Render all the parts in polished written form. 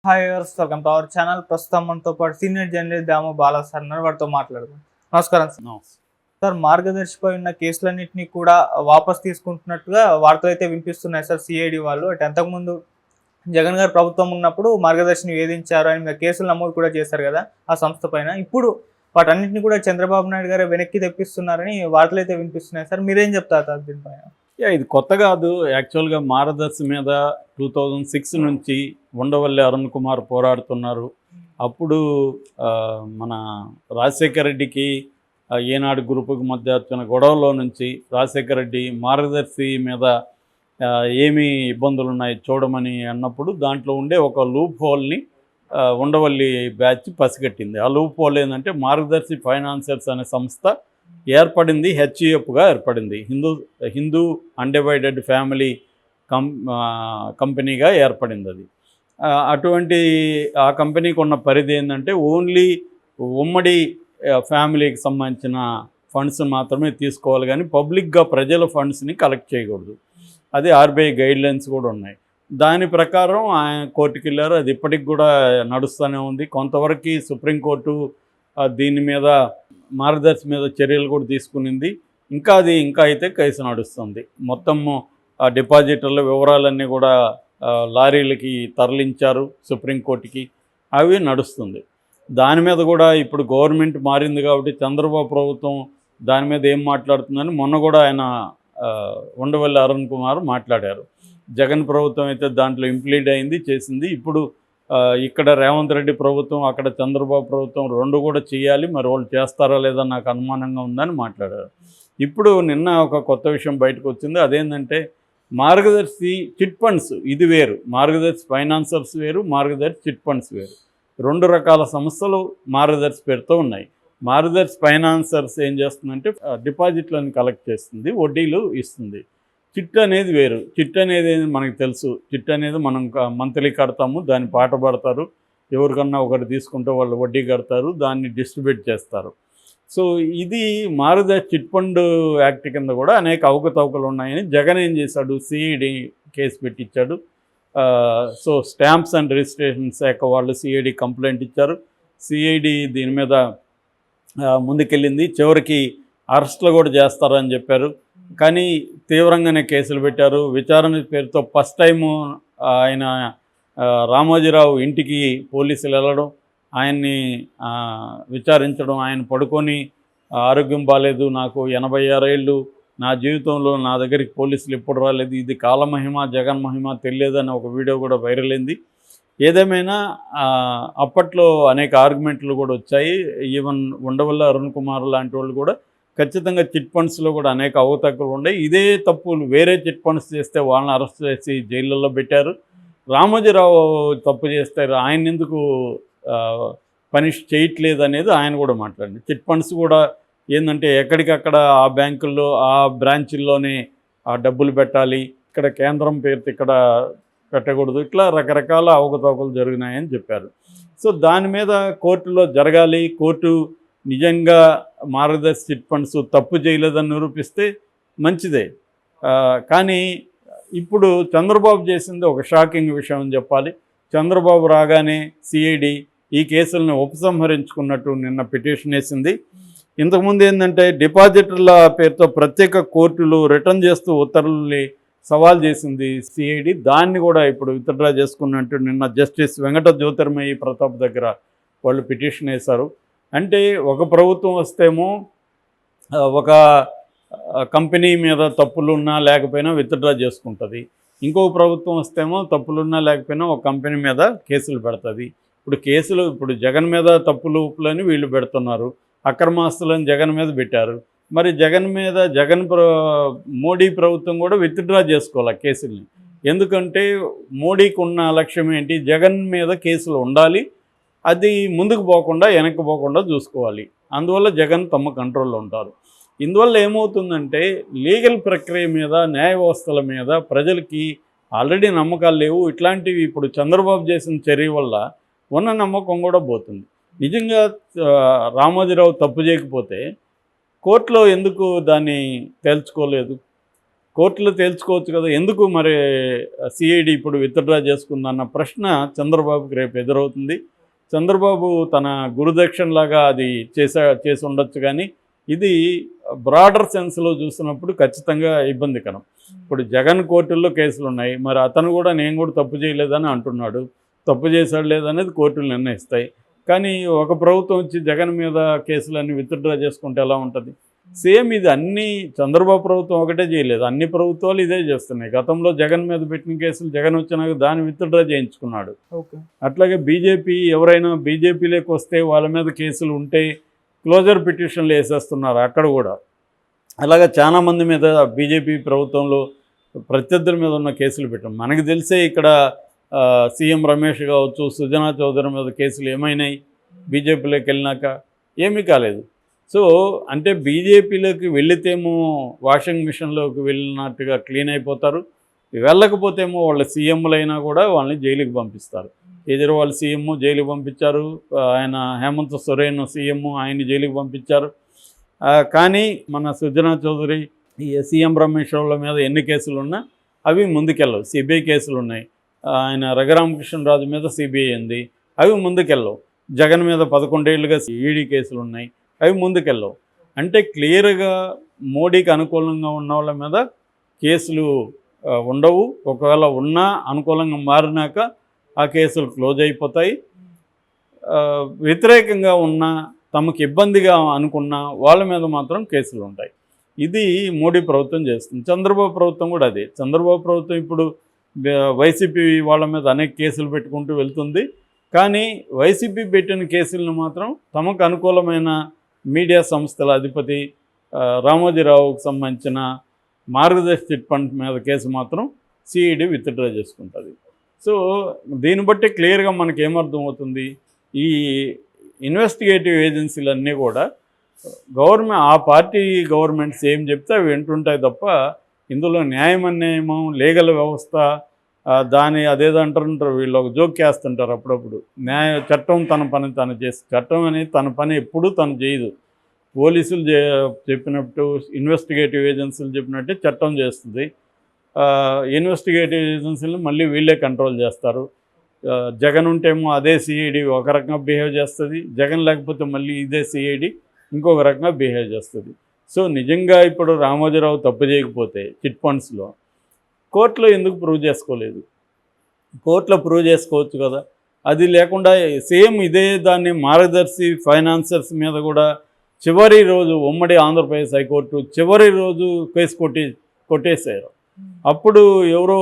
Hi viewers, welcome to our channel. ప్రస్తుతం మనతో పాటు సీనియర్ జర్నలిస్ట్ దాము బాలా సార్ ఉన్నారు. వారితో మాట్లాడదాం. నమస్కారం సార్. సార్, మార్గదర్శిపై ఉన్న కేసులన్నింటినీ కూడా వాపస్ తీసుకుంటున్నట్టుగా వార్తలు అయితే వినిపిస్తున్నాయి సార్. సిఐడి వాళ్ళు అంటే అంతకుముందు జగన్ గారు ప్రభుత్వం ఉన్నప్పుడు మార్గదర్శిని వేధించారు అని కేసులు నమోదు కూడా చేశారు కదా ఆ సంస్థ పైన. ఇప్పుడు వాటన్నింటినీ కూడా చంద్రబాబు నాయుడు గారు వెనక్కి తెప్పిస్తున్నారని వార్తలు అయితే వినిపిస్తున్నాయి సార్. మీరేం చెప్తారు సార్ దీనిపైన? ఇది కొత్త కాదు. యాక్చువల్గా మార్గదర్శి మీద 2006 నుంచి ఉండవల్లి అరుణ్ కుమార్ పోరాడుతున్నారు. అప్పుడు మన రాజశేఖర రెడ్డికి ఏనాడు గ్రూపుకి మధ్య వచ్చిన గొడవలో నుంచి రాజశేఖర రెడ్డి మార్గదర్శి మీద ఏమి ఇబ్బందులు ఉన్నాయి చూడమని అన్నప్పుడు దాంట్లో ఉండే ఒక లూప్ హోల్ని ఉండవల్లి బ్యాచ్ పసిగట్టింది. ఆ లూప్ హోల్ ఏంటంటే మార్గదర్శి ఫైనాన్సర్స్ అనే సంస్థ ఏర్పడింది, హెచ్ఈఎఫ్గా ఏర్పడింది. హిందూ అన్డివైడెడ్ ఫ్యామిలీ కంపెనీగా ఏర్పడింది అది. అటువంటి ఆ కంపెనీకి ఉన్న పరిధి ఏంటంటే ఓన్లీ ఉమ్మడి ఫ్యామిలీకి సంబంధించిన ఫండ్స్ మాత్రమే తీసుకోవాలి, కానీ పబ్లిక్గా ప్రజల ఫండ్స్ని కలెక్ట్ చేయకూడదు. అది ఆర్బీఐ గైడ్లైన్స్ కూడా ఉన్నాయి. దాని ప్రకారం ఆయన కోర్టుకి వెళ్ళారు. అది ఇప్పటికి కూడా నడుస్తూనే ఉంది. కొంతవరకు సుప్రీంకోర్టు దీని మీద మార్గదర్శి మీద చర్యలు కూడా తీసుకునింది. ఇంకా అయితే కేసు నడుస్తుంది. మొత్తము డిపాజిటర్ల వివరాలన్నీ కూడా లారీలకి తరలించారు సుప్రీంకోర్టుకి. అవి నడుస్తుంది. దాని మీద కూడా ఇప్పుడు గవర్నమెంట్ మారింది కాబట్టి చంద్రబాబు ప్రభుత్వం దాని మీద ఏం మాట్లాడుతుందని మొన్న కూడా ఆయన ఉండవల్లి అరుణ్ కుమార్ మాట్లాడారు. జగన్ ప్రభుత్వం అయితే దాంట్లో ఇంప్లీడ్ అయింది, చేసింది. ఇప్పుడు ఇక్కడ రేవంత్ రెడ్డి ప్రభుత్వం, అక్కడ చంద్రబాబు ప్రభుత్వం రెండు కూడా చేయాలి. మరి వాళ్ళు చేస్తారా లేదా నాకు అనుమానంగా ఉందని మాట్లాడారు. ఇప్పుడు నిన్న ఒక కొత్త విషయం బయటకు వచ్చింది. అదేంటంటే మార్గదర్శి చిట్ ఫండ్స్ ఇది వేరు, మార్గదర్శి ఫైనాన్సర్స్ వేరు, మార్గదర్శి చిట్ ఫండ్స్ వేరు. రెండు రకాల సంస్థలు మార్గదర్శి పేరుతో ఉన్నాయి. మార్గదర్శి ఫైనాన్సర్స్ ఏం చేస్తుందంటే డిపాజిట్లను కలెక్ట్ చేస్తుంది, వడ్డీలు ఇస్తుంది. చిట్ అనేది వేరు. చిట్ అనేది మనకు తెలుసు. చిట్ అనేది మనం మంత్లీ కడతాము, దాన్ని పాట పడతారు, ఎవరికన్నా ఒకటి తీసుకుంటే వాళ్ళు వడ్డీ కడతారు, దాన్ని డిస్ట్రిబ్యూట్ చేస్తారు. సో ఇది మార్గదర్శి చిట్ ఫండ్ యాక్ట్ కింద కూడా అనేక అవకతవకలు ఉన్నాయని జగన్ ఏం చేశాడు, సిఐడి కేసు పెట్టించాడు. సో స్టాంప్స్ అండ్ రిజిస్ట్రేషన్ శాఖ వాళ్ళు సిఐడి కంప్లైంట్ ఇచ్చారు. సిఐడి దీని మీద ముందుకెళ్ళింది. చివరికి అరెస్టులు కూడా చేస్తారని చెప్పారు. కానీ తీవ్రంగానే కేసులు పెట్టారు. విచారణ పేరుతో ఫస్ట్ టైము ఆయన రామోజీరావు ఇంటికి పోలీసులు వెళ్ళడం, ఆయన్ని విచారించడం, ఆయన పడుకొని ఆరోగ్యం బాగాలేదు, నాకు 86 ఏళ్ళు, నా జీవితంలో నా దగ్గరికి పోలీసులు ఎప్పుడు రాలేదు, ఇది కాలమహిమ జగన్ మహిమ తెలియదని ఒక వీడియో కూడా వైరల్ అయింది. ఏదేమైనా అప్పట్లో అనేక ఆర్గ్యుమెంట్లు కూడా వచ్చాయి. ఈవెన్ ఉండవల్లి అరుణ్ కుమార్ లాంటి వాళ్ళు కూడా ఖచ్చితంగా చిట్ ఫండ్స్లో కూడా అనేక అవతకులు ఉన్నాయి. ఇదే తప్పులు వేరే చిట్ ఫండ్స్ చేస్తే వాళ్ళని అరెస్ట్ చేసి జైళ్ళల్లో పెట్టారు. రామోజీరావు తప్పు చేస్తే ఆయన ఎందుకు పనిష్ చేయట్లేదు అనేది ఆయన కూడా మాట్లాడింది. చిట్ ఫండ్స్ కూడా ఏంటంటే ఎక్కడికక్కడ ఆ బ్యాంకుల్లో ఆ బ్రాంచుల్లోనే ఆ డబ్బులు పెట్టాలి, ఇక్కడ కేంద్రం పేరుతో ఇక్కడ పెట్టకూడదు, ఇట్లా రకరకాల అవకతవకలు జరిగినాయని చెప్పారు. సో దాని మీద కోర్టులో జరగాలి. కోర్టు నిజంగా మార్గదర్శి చిట్ ఫండ్స్ తప్పు చేయలేదని నిరూపిస్తే మంచిదే. కానీ ఇప్పుడు చంద్రబాబు చేసింది ఒక షాకింగ్ విషయం అని చెప్పాలి. చంద్రబాబు రాగానే సిఐడి ఈ కేసులను ఉపసంహరించుకున్నట్టు నిన్న పిటిషన్ వేసింది. ఇంతకుముందు ఏంటంటే డిపాజిటర్ల పేరుతో ప్రత్యేక కోర్టులు రిటర్న్ చేస్తూ ఉత్తర్వుల్ని సవాల్ చేసింది సిఐడి. దాన్ని కూడా ఇప్పుడు విత్డ్రా చేసుకున్నట్టు నిన్న జస్టిస్ వెంకట జ్యోతిర్మయి ప్రతాప్ దగ్గర వాళ్ళు పిటిషన్ వేశారు. అంటే ఒక ప్రభుత్వం వస్తేమో ఒక కంపెనీ మీద తప్పులున్నా లేకపోయినా విత్డ్రా చేసుకుంటుంది. ఇంకొక ప్రభుత్వం వస్తేమో తప్పులున్నా లేకపోయినా ఒక కంపెనీ మీద కేసులు పెడుతుంది. ఇప్పుడు జగన్ మీద తప్పులుని వీళ్ళు పెడుతున్నారు, అక్రమాస్తులను జగన్ మీద పెట్టారు. మరి మోడీ ప్రభుత్వం కూడా విత్డ్రా చేసుకోవాలి కేసుల్ని. ఎందుకంటే మోడీకి ఉన్న లక్ష్యం ఏంటి, జగన్ మీద కేసులు ఉండాలి, అది ముందుకు పోకుండా వెనక్కి పోకుండా చూసుకోవాలి. అందువల్ల జగన్ తమ కంట్రోల్లో ఉంటారు. ఇందువల్ల ఏమవుతుందంటే లీగల్ ప్రక్రియ మీద, న్యాయ వ్యవస్థల మీద ప్రజలకి ఆల్రెడీ నమ్మకాలు లేవు. ఇట్లాంటివి ఇప్పుడు చంద్రబాబు చేసిన చర్య వల్ల ఉన్న నమ్మకం కూడా పోతుంది. నిజంగా రామోజీరావు తప్పు చేయకపోతే కోర్టులో ఎందుకు దాన్ని తేల్చుకోలేదు? కోర్టులో తేల్చుకోవచ్చు కదా, ఎందుకు మరి సిఐడి ఇప్పుడు విత్డ్రా చేసుకుందన్న ప్రశ్న చంద్రబాబుకి రేపు ఎదురవుతుంది. చంద్రబాబు తన గురుదక్షిణలాగా అది చేసి ఉండొచ్చు, కానీ ఇది బ్రాడర్ సెన్స్లో చూసినప్పుడు ఖచ్చితంగా ఇబ్బందికరం. ఇప్పుడు జగన్ కోర్టుల్లో కేసులు ఉన్నాయి, మరి అతను కూడా నేను కూడా తప్పు చేయలేదని అంటున్నాడు. తప్పు చేశాడు లేదనేది కోర్టులు నిర్ణయిస్తాయి. కానీ ఒక ప్రభుత్వం వచ్చి జగన్ మీద కేసులన్నీ విత్డ్రా చేసుకుంటే ఎలా ఉంటుంది? సేమ్ ఇది అన్ని చంద్రబాబు ప్రభుత్వం ఒకటే చేయలేదు, అన్ని ప్రభుత్వాలు ఇదే చేస్తున్నాయి. గతంలో జగన్ మీద పెట్టిన కేసులు జగన్ వచ్చినాక దాన్ని విత్డ్రా చేయించుకున్నాడు. అట్లాగే బీజేపీ ఎవరైనా బీజేపీలోకి వస్తే వాళ్ళ మీద కేసులు ఉంటే క్లోజర్ పిటిషన్లు వేసేస్తున్నారు అక్కడ కూడా. అలాగే చాలామంది మీద బీజేపీ ప్రభుత్వంలో ప్రత్యర్థుల మీద ఉన్న కేసులు పెట్టాం. మనకు తెలిసే ఇక్కడ సీఎం రమేష్ కావచ్చు, సుజనా చౌదరి మీద కేసులు ఏమైనాయి? బీజేపీలోకి వెళ్ళినాక ఏమీ కాలేదు. సో అంటే బీజేపీలోకి వెళితేమో వాషింగ్ మిషన్లోకి వెళ్ళినట్టుగా క్లీన్ అయిపోతారు, వెళ్ళకపోతేమో వాళ్ళ సీఎంలైనా కూడా వాళ్ళని జైలుకి పంపిస్తారు. కేజ్రీవాల్ సీఎం జైలుకి పంపించారు, ఆయన హేమంత్ సోరెన్ సీఎం ఆయన్ని జైలుకి పంపించారు. కానీ మన సుజనా చౌదరి ఈ సీఎం రమేష్ వాళ్ళ మీద ఎన్ని కేసులు ఉన్నా అవి ముందుకెళ్ళవు. సిబిఐ కేసులు ఉన్నాయి, ఆయన రఘురామకృష్ణరాజు మీద సిబిఐ ఉంది, అవి ముందుకెళ్ళవు. జగన్ మీద 11 ఏళ్ళుగా ఈడీ కేసులు ఉన్నాయి, అవి ముందుకెళ్ళవు. అంటే క్లియర్గా మోడీకి అనుకూలంగా ఉన్న వాళ్ళ మీద కేసులు ఉండవు. ఒకవేళ ఉన్నా అనుకూలంగా మారినాక ఆ కేసులు క్లోజ్ అయిపోతాయి. వ్యతిరేకంగా ఉన్న తమకు ఇబ్బందిగా అనుకున్న వాళ్ళ మీద మాత్రం కేసులు ఉంటాయి. ఇది మోడీ ప్రభుత్వం చేస్తుంది. చంద్రబాబు ప్రభుత్వం కూడా అదే. చంద్రబాబు ప్రభుత్వం ఇప్పుడు వైసీపీ వాళ్ళ మీద అనేక కేసులు పెట్టుకుంటూ వెళ్తుంది. కానీ వైసీపీ పెట్టిన కేసులను మాత్రం తమకు అనుకూలమైన మీడియా సంస్థల అధిపతి రామోజీరావుకు సంబంధించిన మార్గదర్శి చిట్ ఫండ్ మీద కేసు మాత్రం సిఐడి విత్డ్రా చేసుకుంటుంది. సో దీన్ని బట్టి క్లియర్గా మనకి ఏమర్థం అవుతుంది, ఈ ఇన్వెస్టిగేటివ్ ఏజెన్సీలన్నీ కూడా గవర్నమెంట్, ఆ పార్టీ గవర్నమెంట్స్ ఏం చెప్తే అవి వింటుంటాయి తప్ప ఇందులో న్యాయం అన్యాయమో లీగల్ వ్యవస్థ దాని అదేదంటారు, వీళ్ళు ఒక జోక్ చేస్తుంటారు అప్పుడప్పుడు. చట్టం తన పని తను చట్టం అనేది తన పని ఎప్పుడూ తను చేయదు. పోలీసులు చెప్పినట్టు, ఇన్వెస్టిగేటివ్ ఏజెన్సీలు చెప్పినట్టే చట్టం చేస్తుంది. ఇన్వెస్టిగేటివ్ ఏజెన్సీలు మళ్ళీ వీళ్ళే కంట్రోల్ చేస్తారు. జగన్ ఉంటేమో అదే సిఐడి ఒక రకంగా బిహేవ్ చేస్తుంది, జగన్ లేకపోతే మళ్ళీ ఇదే సిఐడి ఇంకొక రకంగా బిహేవ్ చేస్తుంది. సో నిజంగా ఇప్పుడు రామోజీరావు తప్పు చేయకపోతే చిట్ ఫండ్స్లో కోర్టులో ఎందుకు ప్రూవ్ చేసుకోలేదు? కోర్టులో ప్రూవ్ చేసుకోవచ్చు కదా. అది లేకుండా సేమ్ ఇదే దాన్ని మార్గదర్శి ఫైనాన్సర్స్ మీద కూడా చివరి రోజు ఉమ్మడి ఆంధ్రప్రదేశ్ హైకోర్టు చివరి రోజు కేసు కొట్టేశారు. అప్పుడు ఎవరో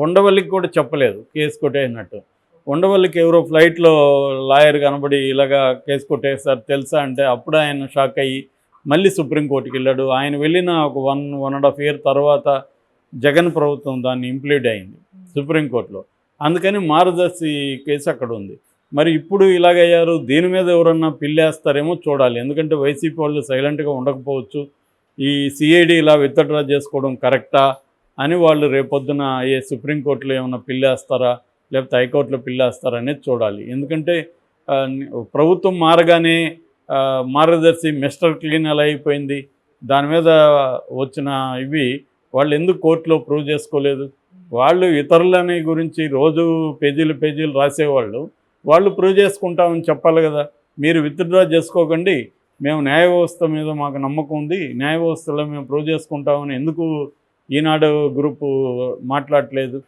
ఉండవల్లికి కూడా చెప్పలేదు కేసు కొట్టేసినట్టు. ఉండవల్లికి ఎవరో ఫ్లైట్లో లాయర్ కనబడి ఇలాగా కేసు కొట్టేశారు తెలుసా అంటే అప్పుడు ఆయన షాక్ అయ్యి మళ్ళీ సుప్రీంకోర్టుకి వెళ్ళాడు. ఆయన వెళ్ళిన ఒక 1.5 year తర్వాత జగన్ ప్రభుత్వం దాన్ని ఇంప్లీడ్ అయింది సుప్రీంకోర్టులో. అందుకని మార్గదర్శి కేసు అక్కడ ఉంది. మరి ఇప్పుడు ఇలాగయ్యారు, దీని మీద ఎవరన్నా పిల్లేస్తారేమో చూడాలి. ఎందుకంటే వైసీపీ వాళ్ళు సైలెంట్గా ఉండకపోవచ్చు. ఈ సిఐడి ఇలా విత్డ్రా చేసుకోవడం కరెక్టా అని వాళ్ళు రేపొద్దున సుప్రీంకోర్టులో ఏమైనా పిల్లేస్తారా లేకపోతే హైకోర్టులో పిల్లేస్తారా అనేది చూడాలి. ఎందుకంటే ప్రభుత్వం మారగానే మార్గదర్శి మిస్టర్ క్లీన్ ఎలా అయిపోయింది, దాని మీద వచ్చిన ఇవి వాళ్ళు ఎందుకు కోర్టులో ప్రూవ్ చేసుకోలేదు? వాళ్ళు ఇతరులని గురించి రోజు పేజీలు రాసేవాళ్ళు, వాళ్ళు ప్రూవ్ చేసుకుంటామని చెప్పాలి కదా. మీరు విత్డ్రా చేసుకోకండి, మేము న్యాయ వ్యవస్థ మీద మాకు నమ్మకం ఉంది, న్యాయ వ్యవస్థలో మేము ప్రూవ్ చేసుకుంటామని ఎందుకు ఈనాడు గ్రూపు మాట్లాడలేదు?